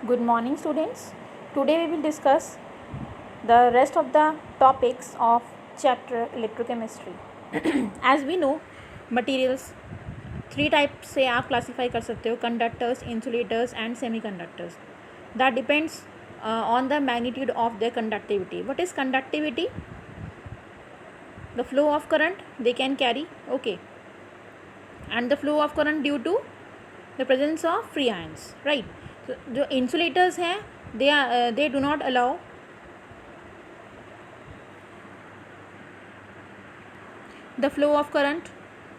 Good morning, students. Today we will discuss the rest of the topics of chapter electrochemistry. As we know, materials three types से आप classify कर सकते हो: conductors, insulators and semiconductors. That depends on the magnitude of their conductivity. What is conductivity? The flow of current they can carry, okay, and the flow of current due to the presence of free ions, right? So जो insulators हैं they do not allow the flow of current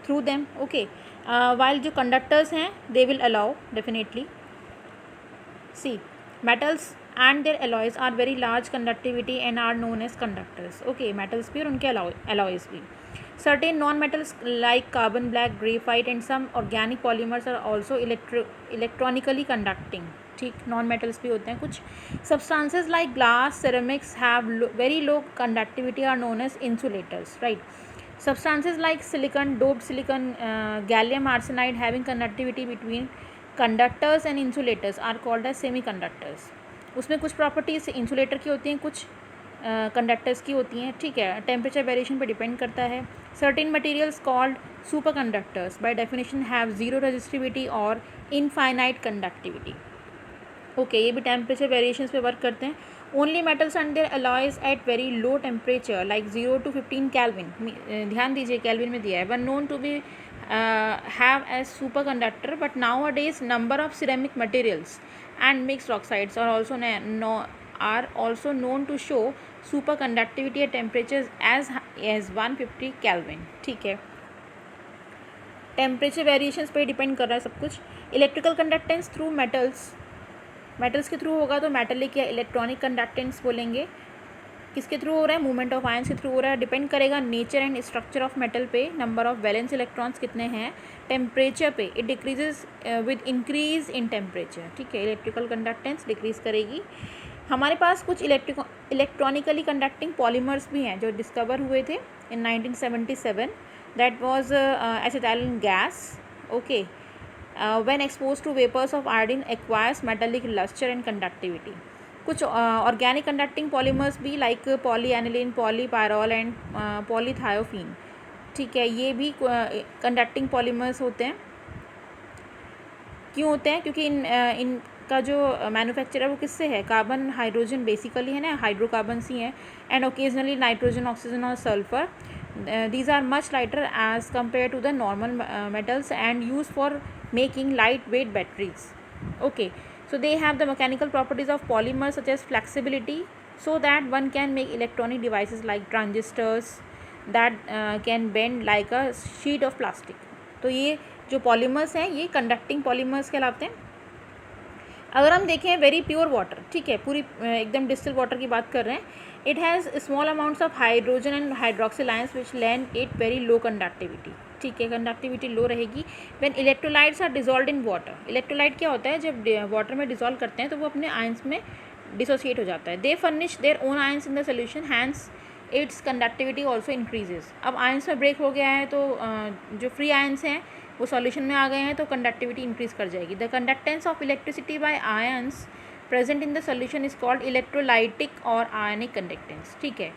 through them, okay, while जो conductors हैं they will allow definitely. See, metals and their alloys are very large conductivity and are known as conductors, okay, metals भी और उनके alloys भी. Certain non-metals like carbon black, graphite and some organic polymers are also electronically conducting, ठीक, non metals भी होते हैं कुछ. Substances like glass, ceramics have very low conductivity are known as insulators, right? Substances like silicon, doped silicon, gallium arsenide having conductivity between conductors and insulators are called as semiconductors. उसमें कुछ properties insulator की होती हैं, कुछ conductors की होती हैं, ठीक है. टेम्परेचर वेरिएशन पे डिपेंड करता है. Certain materials called super conductors by definition have zero resistivity और इनफाइनाइट कंडक्टिविटी, ओके, ये भी टेम्परेचर वेरिएशंस पे वर्क करते हैं. Only metals and their alloys at very low temperature like 0 to 15 kelvin, ध्यान दीजिए केल्विन में दिया है, were known to be have as superconductor, but nowadays number of ceramic materials and mixed oxides are also known to show superconductivity at temperatures as high as 150 Kelvin, ठीक है. Temperature variations पे depend कर रहा है सब कुछ. Electrical conductance through metals के through होगा तो मेटेलिक या इलेक्ट्रॉनिक कंडक्टेंस बोलेंगे. किसके थ्रू हो रहा है? मूवमेंट ऑफ आयंस के थ्रू हो रहा है. डिपेंड करेगा nature and structure of metal पे, नंबर ऑफ वैलेंस इलेक्ट्रॉन्स कितने हैं, टेम्परेचर पे. It decreases with increase in temperature, ठीक है. इलेक्ट्रिकल कंडक्टेंस डिक्रीज करेगी. हमारे पास कुछ इलेक्ट्रॉनिकली कंडक्टिंग पॉलीमर्स भी हैं जो डिस्कवर हुए थे in 1977. That was acetylene gas, okay, when expose to vapours of iodine acquires metallic lustre and conductivity. कुछ ऑर्गेनिक कंडक्टिंग पॉलीमर्स भी like polyaniline, polypyrrole and polythiophene, ठीक है, ये भी कंडक्टिंग पॉलीमर्स होते हैं. क्यों होते हैं? क्योंकि इनका जो मैन्युफैक्चर है वो किससे है? कार्बन हाइड्रोजन बेसिकली है ना, हाइड्रोकार्बन्स ही हैं, एंड ओकेजनली नाइट्रोजन, ऑक्सीजन और sulphur. These are much lighter as compared to the normal metals and used for making lightweight batteries, okay. So they have the mechanical properties of polymers such as flexibility, so that one can make electronic devices like transistors that can bend like a sheet of plastic. तो ये जो polymers हैं ये conducting polymers कहलाते हैं. अगर हम देखें वेरी प्योर वाटर, ठीक है, पूरी एकदम डिस्टिल वाटर की बात कर रहे हैं, it has small amounts of hydrogen and hydroxyl ions which land it very low conductivity, ठीक है, कंडक्टिविटी लो रहेगी. When electrolytes are dissolved in water, electrolyte क्या होता है? जब वाटर में डिजॉल्व करते हैं तो वो अपने आयंस में डिसोसिएट हो जाता है. They furnish their own ions in the solution, hence its conductivity also increases. अब आयंस में ब्रेक हो गया है तो जो फ्री आयंस हैं वो सॉल्यूशन में आ गए हैं तो कंडक्टिविटी इंक्रीज कर जाएगी. The conductance of electricity by ions present in the solution is called electrolytic और आयनिक कंडक्टेंस, ठीक है.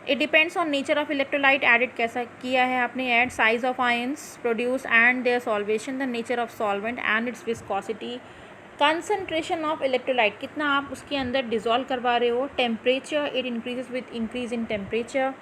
It depends on nature of electrolyte added कैसा किया है आपने add, size of ions produce and their solvation, the nature of solvent and its viscosity, concentration of electrolyte कितना आप उसके अंदर डिजॉल्व करवा रहे हो, temperature, it increases with increase in temperature.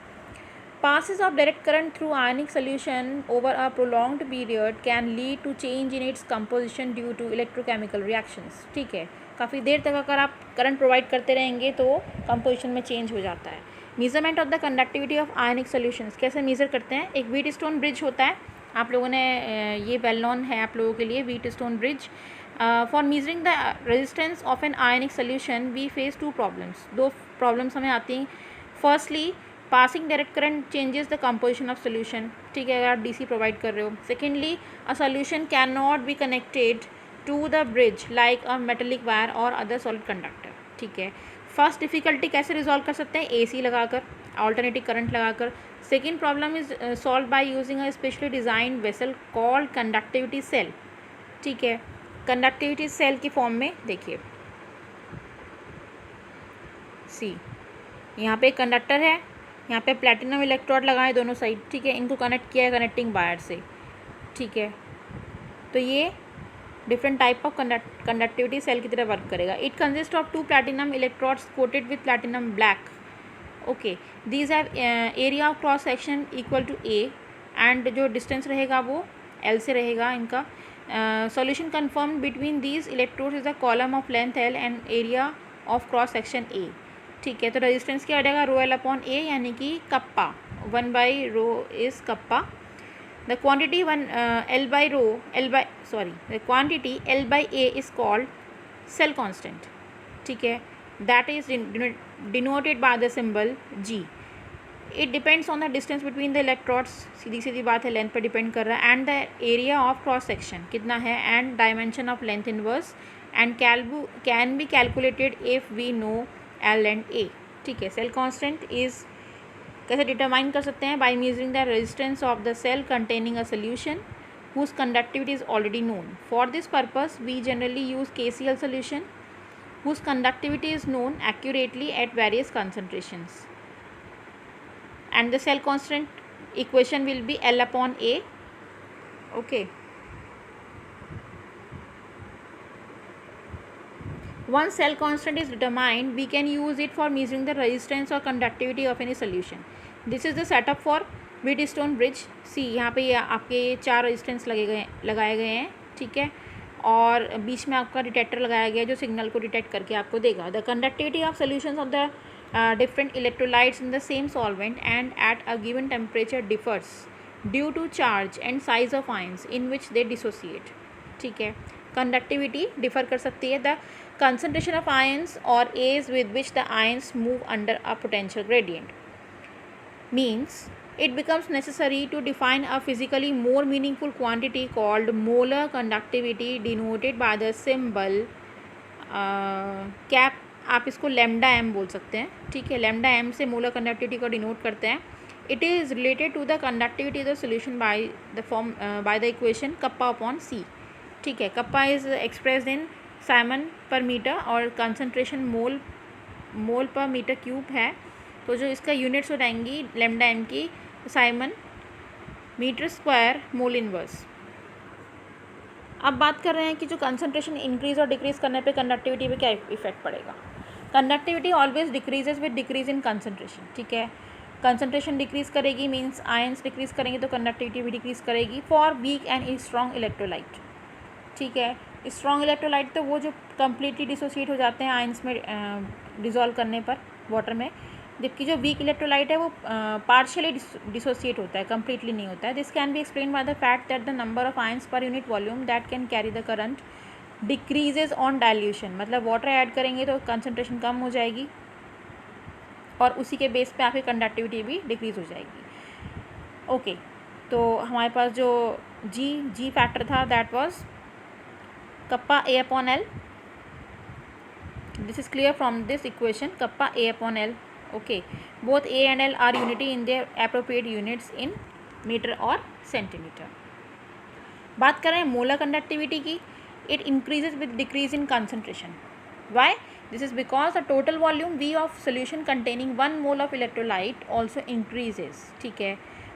Passes of direct current through ionic solution over a prolonged period can lead to change in its composition due to electrochemical reactions, ठीक है. काफ़ी देर तक अगर आप करंट प्रोवाइड करते रहेंगे तो composition में चेंज हो जाता है. Measurement of the conductivity of ionic solutions कैसे मेज़र करते हैं? एक व्हीट स्टोन ब्रिज होता है, आप लोगों ने ये वेल नोन है आप लोगों के लिए, Wheatstone bridge. For measuring the resistance of an ionic solution we face two problems. दो प्रॉब्लम्स हमें आती हैं. Firstly, passing direct current changes the composition of solution, ठीक है, अगर आप डीसी प्रोवाइड कर रहे हो. Secondly, a solution can not be connected to the bridge like a metallic wire और अदर सॉलिड कंडक्टर, ठीक है. फर्स्ट डिफिकल्टी कैसे रिजॉल्व कर सकते हैं? एसी लगाकर, अल्टरनेटिव करंट लगाकर. Second problem is solve by using a specially design vessel called conductivity cell, ठीक है. कंडक्टिविटी सेल की फॉर्म में देखिए सी, यहाँ पे कंडक्टर है, यहाँ पे प्लैटिनम इलेक्ट्रोड लगाए दोनों साइड, ठीक है, इनको कनेक्ट किया है कनेक्टिंग वायर से, ठीक है। तो ये different type of conductivity cell की तरह वर्क करेगा। It consist of 2 platinum electrodes coated with platinum black, okay. These have area of cross section equal to A, and जो डिस्टेंस रहेगा वो एल से रहेगा इनका। Solution confined between these electrodes is a column of length L and area of cross section A, ठीक है। तो resistance क्या रहेगा, रो एल अपॉन ए, यानी कि kappa 1 by rho is kappa. The quantity the quantity L by A is called cell constant, ठीक है, that is denoted by the symbol G. It depends on the distance between the electrodes, सीधी सीधी बात है, length पर depend कर रहा है, and the area of cross section कितना है, and dimension of length inverse, and can be calculated if we know L and A, ठीक है। सेल कांस्टेंट इज कैसे डिटरमाइन कर सकते हैं, by measuring the resistance of the cell containing a solution whose conductivity is already known. For this purpose we generally use KCl solution whose conductivity is known accurately at various concentrations, and the cell constant equation will be L upon A, okay. Once cell constant is determined, we can use it for measuring the resistance or conductivity of any solution. This is the setup for Wheatstone bridge. See, यहाँ पे आपके 4 resistance लगाए गए हैं, ठीक है, और बीच में आपका डिटेक्टर लगाया गया है जो सिग्नल को डिटेक्ट करके आपको देगा। The conductivity of solutions of the different electrolytes in the same solvent and at a given temperature differs due to charge and size of ions in which they dissociate, ठीक है। Conductivity differ कर सकती है, the concentration of ions or A's with which the ions move under a potential gradient, means it becomes necessary to define a physically more meaningful quantity called molar conductivity denoted by the symbol cap, आप इसको lambda M बोल सकते हैं, ठीक है। Lambda M से molar conductivity को denote करते हैं। It is related to the conductivity of the solution by the form by the equation kappa upon C, ठीक है। Kappa is expressed in siemens per metre और concentration mole per metre cube है, तो जो इसका units हो जाएंगी lambda M की siemens metre square mole inverse. अब बात कर रहे हैं कि जो कंसंट्रेशन इंक्रीज और डिक्रीज करने पे कंडक्टिविटी पे क्या इफेक्ट पड़ेगा। Conductivity always decreases with decrease in concentration, ठीक है। कंसंट्रेशन डिक्रीज करेगी मीन्स आयंस डिक्रीज करेंगे तो कंडक्टिविटी भी डिक्रीज करेगी for weak and strong electrolyte, ठीक है। स्ट्रॉन्ग इलेक्ट्रोलाइट तो वो जो कम्प्लीटली डिसोसिएट हो जाते हैं आयंस में डिज़ोल्व करने पर वाटर में, जबकि जो वीक इलेक्ट्रोलाइट है वो पार्शियली डिसोसिएट होता है, कम्प्लीटली नहीं होता है। This can be explain by the fact that the number of ions per unit volume that can carry the current decreases on dilution, मतलब वाटर ऐड करेंगे तो कंसनट्रेशन कम हो जाएगी और उसी के बेस पे आपकी कंडक्टिविटी भी डिक्रीज हो जाएगी, ओके। तो हमारे पास जो जी फैक्टर था that was kappa A upon L, this is clear from this equation, kappa A upon L, okay. Both A and L are unity in their appropriate units in metre और centimetre. बात कर रहे हैं molar conductivity की, it increases with decrease in concentration. Why? This is because the total volume V of solution containing 1 mole of electrolyte also increases, ठीक है।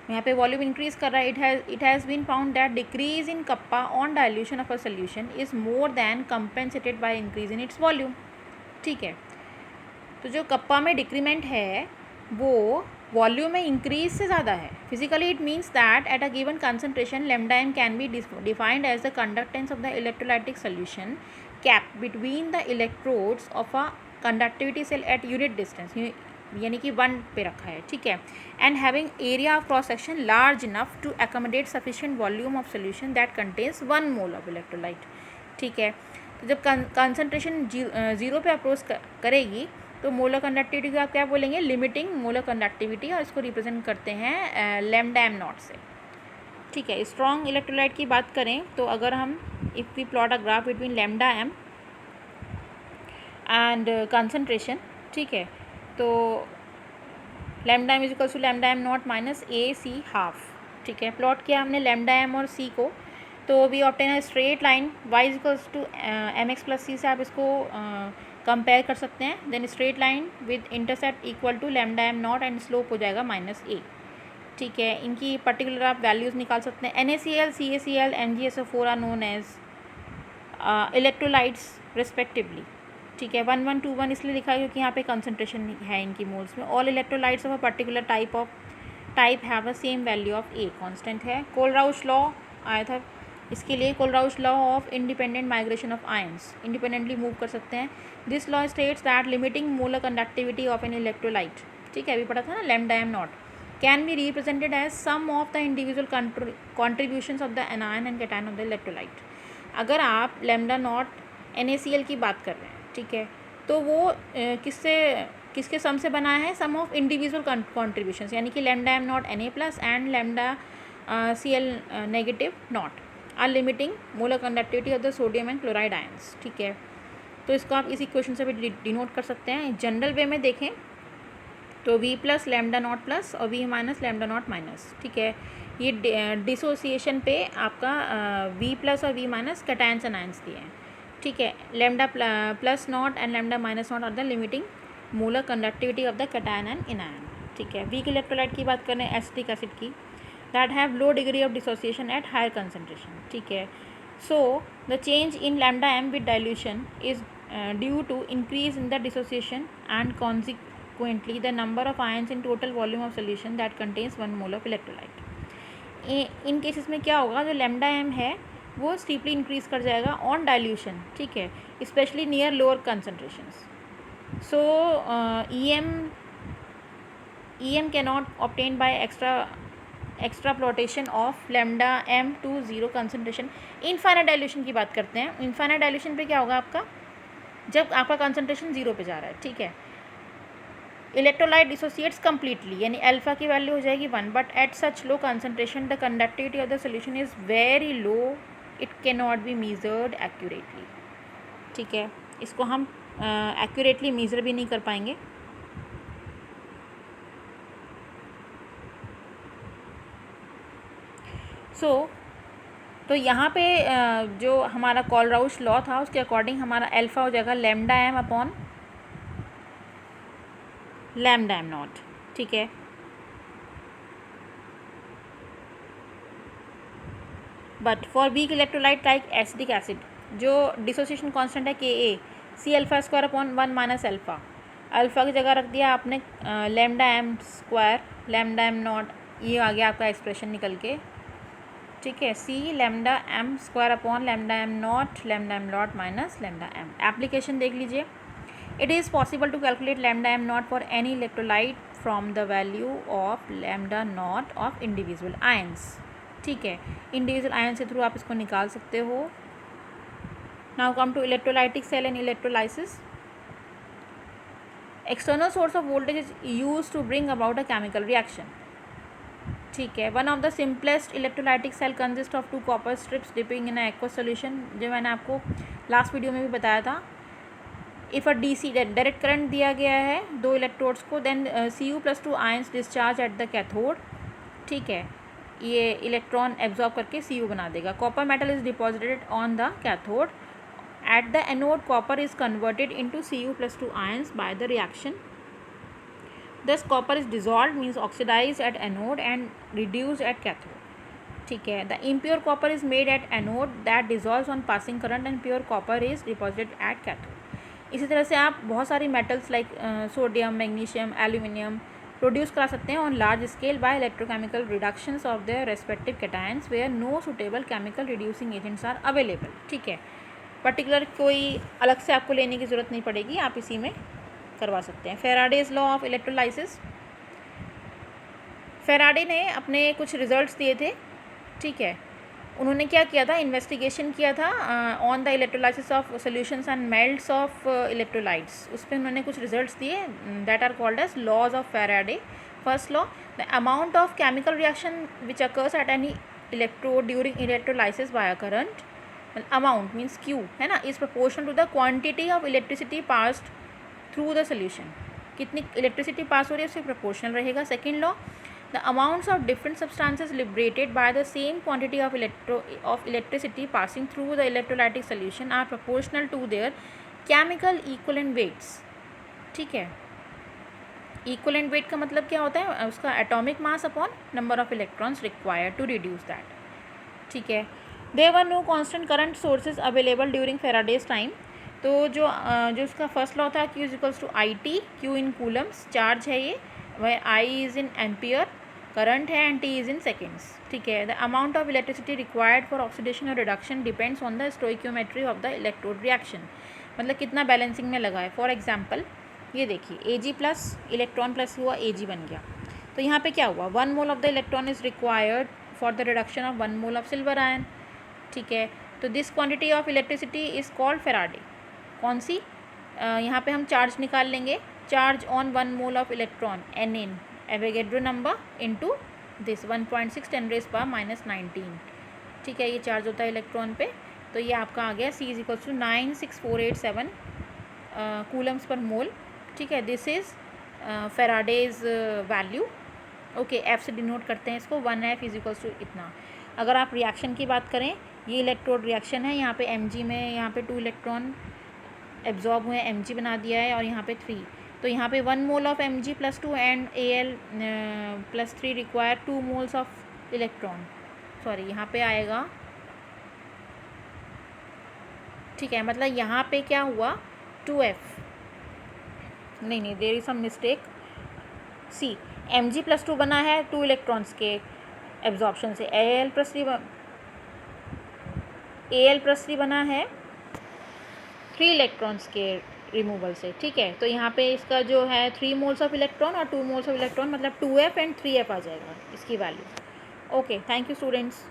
यहाँ पे वॉल्यूम इंक्रीज कर रहा है। it has been found that decrease in kappa on dilution of a solution is more than compensated by increase in its volume, ठीक है। तो जो कप्पा में डिक्रीमेंट है वो वॉल्यूम में इंक्रीज से ज़्यादा है। Physically it means that at a given concentration lambda M can be defined as the conductance of the electrolytic solution kept between the electrodes of a conductivity cell at unit distance, यानी कि 1 पे रखा है, ठीक है। And having area of cross section large enough to accommodate sufficient volume of solution that contains 1 mole of electrolyte, ठीक है। तो जब कंसंट्रेशन 0 पे अप्रोच करेगी तो मोलर कंडक्टिविटी को आप क्या बोलेंगे, लिमिटिंग मोलर कंडक्टिविटी, और इसको रिप्रेजेंट करते हैं लैम्डा एम नॉट से, ठीक है। स्ट्रॉन्ग इलेक्ट्रोलाइट की बात करें तो अगर हम if we plot a graph between lambda M and concentration, ठीक है, तो lambda M equals to lambda M not minus A C half, ठीक है। प्लॉट किया हमने लैम्डा एम और सी को तो we obtain a straight line y equals to M X plus C से आप इसको कंपेयर कर सकते हैं. Then straight line with intercept equal to lambda M nought and slope हो जाएगा -a. ठीक है, इनकी पर्टिकुलर आप वैल्यूज़ निकाल सकते हैं. NaCl, CaCl, MgSO4 are known as electrolytes respectively. ठीक है, 1 1 2 1 इसलिए लिखा है क्योंकि यहाँ पे कंसनट्रेशन है इनकी मोल्स में. All electrolytes of a particular type have the same value of A constant है. कोलराउश लॉ आया था इसके लिए. Kohlrausch law of independent migration of ions, independently move कर सकते हैं. This law states that limiting molar conductivity of an electrolyte, ठीक है अभी पढ़ा था ना, lambda M not, can be represented as sum of the individual contributions of the anion and cation of the electrolyte. अगर आप लैम्डा नॉट NaCl की बात कर रहे हैं, ठीक है, तो वो किसके सम से बना है, सम ऑफ इंडिविजुअल कॉन्ट्रीब्यूशंस, यानी कि lambda M not Na plus and lambda Cl negative not are limiting molar conductivity of the sodium and chloride ions. ठीक है, तो इसको आप इस इक्वेशन से भी डिनोट कर सकते हैं. जनरल वे में देखें तो V plus lambda not plus और V minus lambda not minus. ठीक है, ये डिसोसिएशन पे आपका V प्लस और V minus cations and ions दिए हैं. ठीक है, lambda plus not and lambda minus not are the limiting molar conductivity of the cation and anion. ठीक है, वीक इलेक्ट्रोलाइट की बात करें एसिटिक एसिड की, that have low degree of dissociation at higher concentration. ठीक है, सो the change in lambda M with dilution is due to increase in the dissociation and consequently the number of ions in total volume of solution that contains 1 mole of electrolyte. In cases में क्या होगा, जो lambda M है वो steeply increase कर जाएगा on dilution. ठीक है, specially near lower concentrations. So EM cannot obtain by extrapolation of lambda M to 0 concentration. Infinite dilution की बात करते हैं. इनफाइनाइट डाइल्यूशन पे क्या होगा आपका, जब आपका कंसनट्रेशन 0 पे जा रहा है. ठीक है, इलेक्ट्रोलाइट डिसोसिएट्स कम्प्लीटली, यानी अल्फा की वैल्यू हो जाएगी 1, but at such low concentration the conductivity of the solution is very low, it can not be measured accurately. ठीक है, इसको हम एक्यूरेटली मेजर भी नहीं कर पाएंगे. तो यहाँ पे जो हमारा कोलराउश लॉ था उसके अकॉर्डिंग हमारा अल्फा हो जाएगा lambda M upon lambda M naught. ठीक है, but for weak electrolyte like acetic acid जो डिसोसिएशन कांस्टेंट है Ka, C alpha square upon 1 minus alpha. Alpha की जगह रख दिया आपने lambda M square lambda M naught, ये आ गया आपका एक्सप्रेशन निकल के. ठीक है, C lambda M square upon lambda M not minus lambda M. Application देख लीजिए. It is possible to calculate lambda m naught for any electrolyte from the value of lambda naught of individual ions. ठीक है, individual ion के through आप इसको निकाल सकते हो. Now come to electrolytic cell and electrolysis. External source of voltage is use to bring about a chemical reaction. ठीक है, one of the simplest electrolytic cell consist of 2 copper strips dipping in aqua solution, जो मैंने आपको last video में भी बताया था. If a DC direct current दिया गया है 2 इलेक्ट्रोड्स को, then Cu+2 ions discharge at the cathode. ठीक है, ये इलेक्ट्रॉन एब्जॉर्ब करके Cu बना देगा. Copper metal is deposited on the cathode. At the anode copper is converted into Cu+2 ions by the reaction. Thus copper is dissolve means oxidize at anode and reduce at cathode. ठीक है, the impure copper is made at anode that dissolves on passing current and pure copper is deposited at cathode. इसी तरह से आप बहुत सारी metals like sodium, magnesium, aluminium produce करा सकते हैं on large scale by electrochemical reductions of their respective cations where no suitable chemical reducing agents are available. ठीक है, पर्टिकुलर कोई अलग से आपको लेने की ज़रूरत नहीं पड़ेगी, आप इसी में करवा सकते हैं. Faraday's law of electrolysis. Faraday ने अपने कुछ रिजल्ट्स दिए थे. ठीक है, उन्होंने क्या किया था, इन्वेस्टिगेशन किया था on the electrolysis of solutions and melts of electrolytes. उस पर उन्होंने कुछ रिजल्ट्स दिए that are called as laws of Faraday. First law, the amount of chemical reaction which occurs at any electrode during electrolysis by a current, amount means Q है ना, is proportional to the quantity of electricity passed through the solution. कितनी electricity pass हो रही है उससे proportional रहेगा. Second law, The amounts of different substances liberated by the same quantity of electricity passing through the electrolytic solution are proportional to their chemical equivalent weights. ठीक है, equivalent weight का मतलब क्या होता है, उसका atomic mass upon number of electrons required to reduce that. ठीक है. There were no constant current sources available during Faraday's time. तो जो उसका फर्स्ट लॉ था, Q is equals to IT, Q in coulombs, charge है ये, वह I is in ampere, current है, and T is in seconds. ठीक है. The amount of electricity required for oxidation और reduction depends on the stoichiometry of the electrode reaction. मतलब कितना balancing में लगा है. फॉर एग्जाम्पल ये देखिए, Ag प्लस इलेक्ट्रॉन प्लस हुआ, Ag बन गया. तो यहाँ पे क्या हुआ, 1 mole of the electron is required for the reduction of 1 mole of silver ion. ठीक है. तो this quantity of electricity is called Faraday. कौन सी, यहाँ पे हम चार्ज निकाल लेंगे. Charge on 1 mole of electron Nn, Avogadro number into this 1.6 10⁻⁻19. ठीक है. ये चार्ज होता है इलेक्ट्रॉन पे. तो ये आपका आ गया C is equal to 96487 coulombs पर मोल. ठीक है. This is Faraday's value. Okay, F से डिनोट करते हैं इसको. 1F इज इक्वल्स टू इतना. अगर आप रिएक्शन की बात करें, ये इलेक्ट्रोड रिएक्शन है. यहाँ पे Mg में यहाँ पे 2 इलेक्ट्रॉन एब्जॉर्ब हुए, Mg बना दिया है, और यहाँ पे 3. तो यहाँ पे 1 mole of Mg plus 2 and Al plus 3 require 2 moles of electron. Sorry, यहाँ पे आएगा. ठीक है. मतलब यहाँ पे क्या हुआ, 2F, नहीं there is some mistake. See, Mg plus 2 बना है 2 इलेक्ट्रॉन्स के एब्जॉर्प्शन से. Al प्लस 3 बना है 3 इलेक्ट्रॉन्स के रिमूवल से. ठीक है. तो यहाँ पे इसका जो है 3 मोल्स ऑफ इलेक्ट्रॉन और 2 मोल्स ऑफ इलेक्ट्रॉन, मतलब 2F एंड 3F आ जाएगा इसकी value. Okay, thank you students.